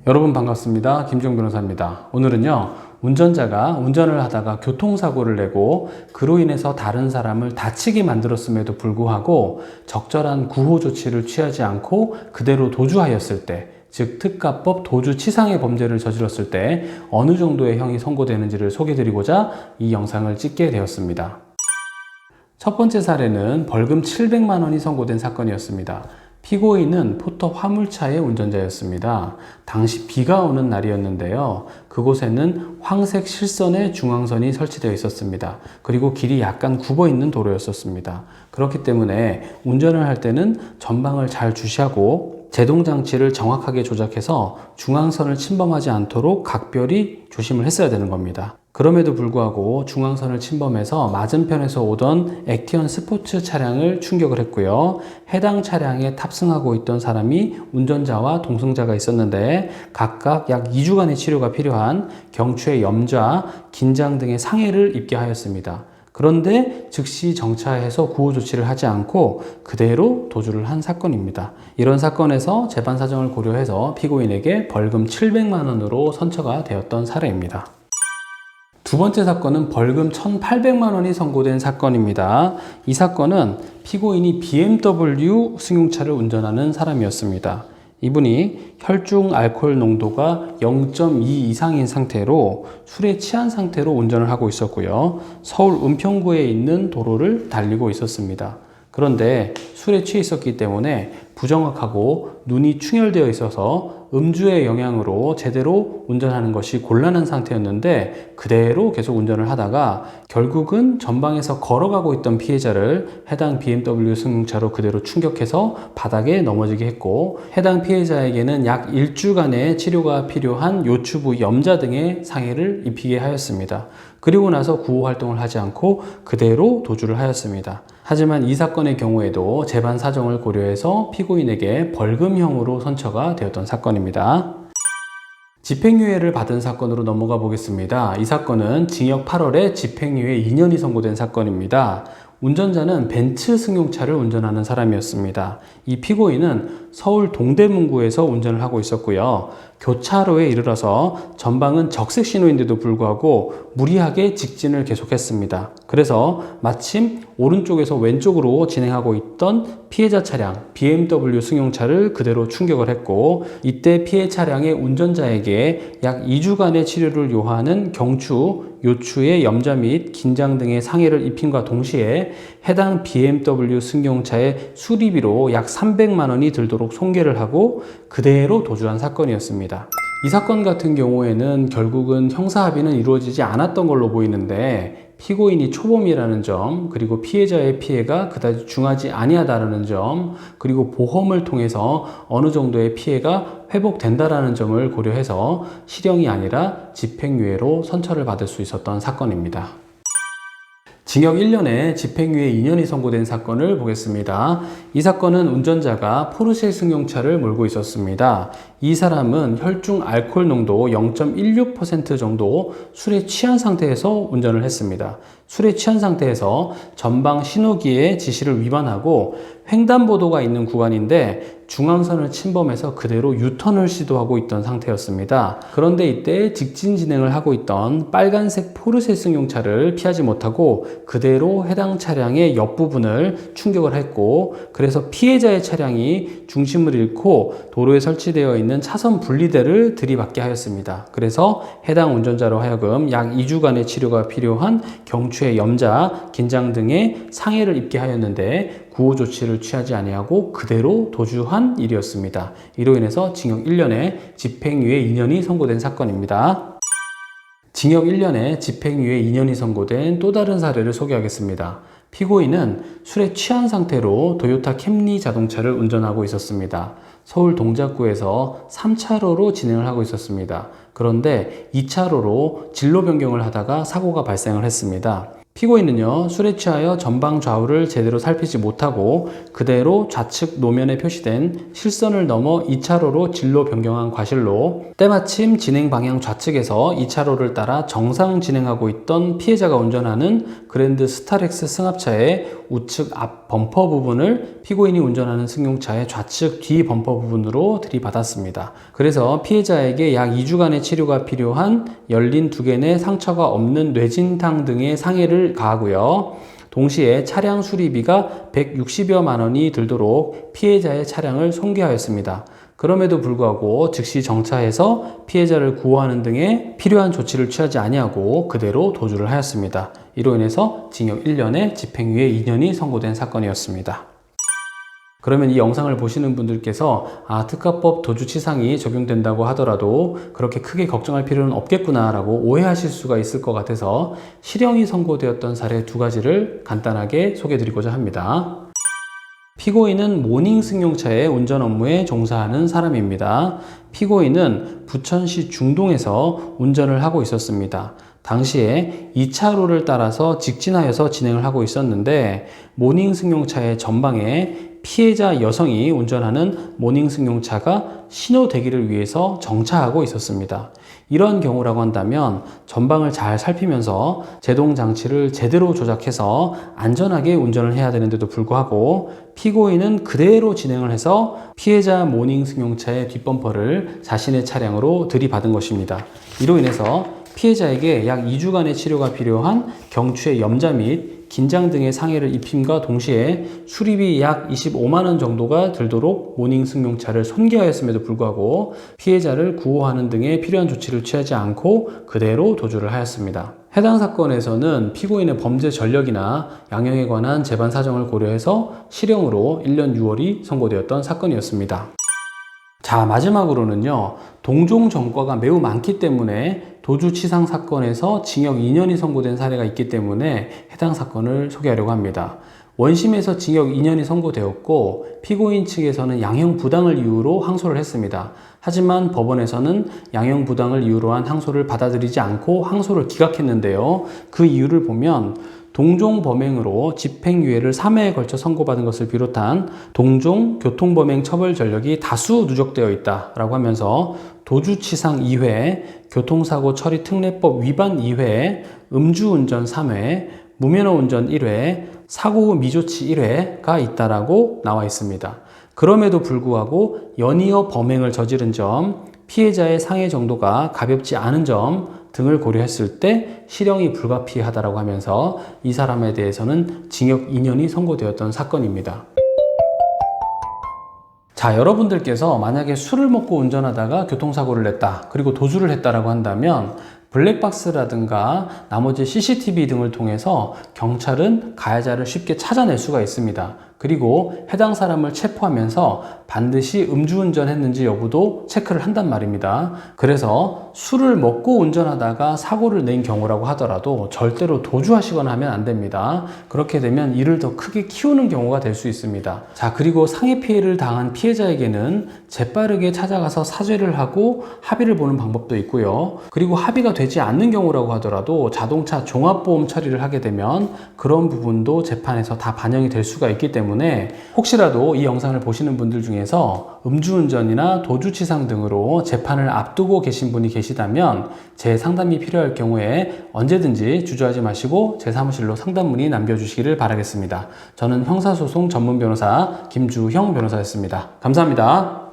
여러분 반갑습니다. 김종 변호사입니다. 오늘은요, 운전자가 운전을 하다가 교통사고를 내고 그로 인해서 다른 사람을 다치게 만들었음에도 불구하고 적절한 구호 조치를 취하지 않고 그대로 도주하였을 때, 즉 특가법 도주치상의 범죄를 저질렀을 때 어느 정도의 형이 선고되는지를 소개드리고자 이 영상을 찍게 되었습니다. 첫 번째 사례는 벌금 700만 원이 선고된 사건이었습니다. 피고인은 포터 화물차의 운전자였습니다. 당시 비가 오는 날이었는데요. 그곳에는 황색 실선의 중앙선이 설치되어 있었습니다. 그리고 길이 약간 굽어 있는 도로였었습니다. 그렇기 때문에 운전을 할 때는 전방을 잘 주시하고 제동장치를 정확하게 조작해서 중앙선을 침범하지 않도록 각별히 조심을 했어야 되는 겁니다. 그럼에도 불구하고 중앙선을 침범해서 맞은편에서 오던 액티언 스포츠 차량을 충격을 했고요. 해당 차량에 탑승하고 있던 사람이 운전자와 동승자가 있었는데 각각 약 2주간의 치료가 필요한 경추의 염좌, 긴장 등의 상해를 입게 하였습니다. 그런데 즉시 정차해서 구호 조치를 하지 않고 그대로 도주를 한 사건입니다. 이런 사건에서 재반 사정을 고려해서 피고인에게 벌금 700만 원으로 선처가 되었던 사례입니다. 두 번째 사건은 벌금 1,800만 원이 선고된 사건입니다. 이 사건은 피고인이 BMW 승용차를 운전하는 사람이었습니다. 이분이 혈중 알코올 농도가 0.2 이상인 상태로 술에 취한 상태로 운전을 하고 있었고요. 서울 은평구에 있는 도로를 달리고 있었습니다. 그런데 술에 취해 있었기 때문에 부정확하고 눈이 충혈되어 있어서 음주의 영향으로 제대로 운전하는 것이 곤란한 상태였는데 그대로 계속 운전을 하다가 결국은 전방에서 걸어가고 있던 피해자를 해당 BMW 승용차로 그대로 충격해서 바닥에 넘어지게 했고 해당 피해자에게는 약 1주간의 치료가 필요한 요추부 염좌 등의 상해를 입히게 하였습니다. 그리고 나서 구호 활동을 하지 않고 그대로 도주를 하였습니다. 하지만 이 사건의 경우에도 재반 사정을 고려해서 피고인에게 벌금형으로 선처가 되었던 사건입니다. 집행유예를 받은 사건으로 넘어가 보겠습니다. 이 사건은 징역 8월에 집행유예 2년이 선고된 사건입니다. 운전자는 벤츠 승용차를 운전하는 사람이었습니다. 이 피고인은 서울 동대문구에서 운전을 하고 있었고요. 교차로에 이르러서 전방은 적색 신호인데도 불구하고 무리하게 직진을 계속했습니다. 그래서 마침 오른쪽에서 왼쪽으로 진행하고 있던 피해자 차량 BMW 승용차를 그대로 충격을 했고 이때 피해 차량의 운전자에게 약 2주간의 치료를 요하는 경추, 요추의 염좌 및 긴장 등의 상해를 입힘과 동시에 해당 BMW 승용차의 수리비로 약 300만 원이 들도록 손괴를 하고 그대로 도주한 사건이었습니다. 이 사건 같은 경우에는 결국은 형사합의는 이루어지지 않았던 걸로 보이는데 피고인이 초범이라는 점, 그리고 피해자의 피해가 그다지 중하지 아니하다라는 점, 그리고 보험을 통해서 어느 정도의 피해가 회복된다라는 점을 고려해서 실형이 아니라 집행유예로 선처를 받을 수 있었던 사건입니다. 징역 1년에 집행유예 2년이 선고된 사건을 보겠습니다. 이 사건은 운전자가 포르쉐 승용차를 몰고 있었습니다. 이 사람은 혈중 알코올 농도 0.16% 정도 술에 취한 상태에서 운전을 했습니다. 술에 취한 상태에서 전방 신호기의 지시를 위반하고 횡단보도가 있는 구간인데 중앙선을 침범해서 그대로 유턴을 시도하고 있던 상태였습니다. 그런데 이때 직진 진행을 하고 있던 빨간색 포르쉐 승용차를 피하지 못하고 그대로 해당 차량의 옆부분을 충격을 했고 그래서 피해자의 차량이 중심을 잃고 도로에 설치되어 있는 차선 분리대를 들이받게 하였습니다. 그래서 해당 운전자로 하여금 약 2주간의 치료가 필요한 경추의 염좌, 긴장 등의 상해를 입게 하였는데 구호 조치를 취하지 아니하고 그대로 도주한 일이었습니다. 이로 인해서 징역 1년에 집행유예 2년이 선고된 사건입니다. 징역 1년에 집행유예 2년이 선고된 또 다른 사례를 소개하겠습니다. 피고인은 술에 취한 상태로 도요타 캠리 자동차를 운전하고 있었습니다. 서울 동작구에서 3차로로 진행을 하고 있었습니다. 그런데 2차로로 진로 변경을 하다가 사고가 발생을 했습니다. 피고인은요, 술에 취하여 전방 좌우를 제대로 살피지 못하고 그대로 좌측 노면에 표시된 실선을 넘어 2차로로 진로 변경한 과실로 때마침 진행 방향 좌측에서 2차로를 따라 정상 진행하고 있던 피해자가 운전하는 그랜드 스타렉스 승합차의 우측 앞 범퍼 부분을 피고인이 운전하는 승용차의 좌측 뒤 범퍼 부분으로 들이받았습니다. 그래서 피해자에게 약 2주간의 치료가 필요한 열린 2개 내 상처가 없는 뇌진탕 등의 상해를 가하고요. 동시에 차량 수리비가 160여만 원이 들도록 피해자의 차량을 손괴하였습니다. 그럼에도 불구하고 즉시 정차해서 피해자를 구호하는 등의 필요한 조치를 취하지 아니하고 그대로 도주를 하였습니다. 이로 인해서 징역 1년에 집행유예 2년이 선고된 사건이었습니다. 그러면 이 영상을 보시는 분들께서 특가법 도주치상이 적용된다고 하더라도 그렇게 크게 걱정할 필요는 없겠구나 라고 오해하실 수가 있을 것 같아서 실형이 선고되었던 사례 2가지를 간단하게 소개해 드리고자 합니다. 피고인은 모닝 승용차의 운전 업무에 종사하는 사람입니다. 피고인은 부천시 중동에서 운전을 하고 있었습니다. 당시에 2차로를 따라서 직진하여서 진행을 하고 있었는데 모닝 승용차의 전방에 피해자 여성이 운전하는 모닝 승용차가 신호 대기를 위해서 정차하고 있었습니다. 이런 경우라고 한다면 전방을 잘 살피면서 제동 장치를 제대로 조작해서 안전하게 운전을 해야 되는데도 불구하고 피고인은 그대로 진행을 해서 피해자 모닝 승용차의 뒷범퍼를 자신의 차량으로 들이받은 것입니다. 이로 인해서 피해자에게 약 2주간의 치료가 필요한 경추의 염자 및 긴장 등의 상해를 입힘과 동시에 수리비 약 25만 원 정도가 들도록 모닝 승용차를 손괴하였음에도 불구하고 피해자를 구호하는 등의 필요한 조치를 취하지 않고 그대로 도주를 하였습니다. 해당 사건에서는 피고인의 범죄 전력이나 양형에 관한 재반 사정을 고려해서 실형으로 1년 6월이 선고되었던 사건이었습니다. 자, 마지막으로는요, 동종 전과가 매우 많기 때문에 도주치상 사건에서 징역 2년이 선고된 사례가 있기 때문에 해당 사건을 소개하려고 합니다. 원심에서 징역 2년이 선고되었고 피고인 측에서는 양형 부당을 이유로 항소를 했습니다. 하지만 법원에서는 양형 부당을 이유로 한 항소를 받아들이지 않고 항소를 기각했는데요. 그 이유를 보면 동종 범행으로 집행유예를 3회에 걸쳐 선고받은 것을 비롯한 동종 교통범행 처벌 전력이 다수 누적되어 있다라고 하면서 도주치상 2회, 교통사고 처리 특례법 위반 2회, 음주운전 3회, 무면허운전 1회, 사고 후 미조치 1회가 있다라고 나와 있습니다. 그럼에도 불구하고 연이어 범행을 저지른 점, 피해자의 상해 정도가 가볍지 않은 점 등을 고려했을 때 실형이 불가피하다라고 하면서 이 사람에 대해서는 징역 2년이 선고되었던 사건입니다. 자, 여러분들께서 만약에 술을 먹고 운전하다가 교통사고를 냈다, 그리고 도주를 했다라고 한다면 블랙박스라든가 나머지 CCTV 등을 통해서 경찰은 가해자를 쉽게 찾아낼 수가 있습니다. 그리고 해당 사람을 체포하면서 반드시 음주운전 했는지 여부도 체크를 한단 말입니다. 그래서 술을 먹고 운전하다가 사고를 낸 경우라고 하더라도 절대로 도주하시거나 하면 안 됩니다. 그렇게 되면 이를 더 크게 키우는 경우가 될 수 있습니다. 자, 그리고 상해 피해를 당한 피해자에게는 재빠르게 찾아가서 사죄를 하고 합의를 보는 방법도 있고요. 그리고 합의가 되지 않는 경우라고 하더라도 자동차 종합보험 처리를 하게 되면 그런 부분도 재판에서 다 반영이 될 수가 있기 때문에 혹시라도 이 영상을 보시는 분들 중에서 음주운전이나 도주치상 등으로 재판을 앞두고 계신 분이 계시다면 제 상담이 필요할 경우에 언제든지 주저하지 마시고 제 사무실로 상담 문의 남겨주시기를 바라겠습니다. 저는 형사소송 전문 변호사 김주형 변호사였습니다. 감사합니다.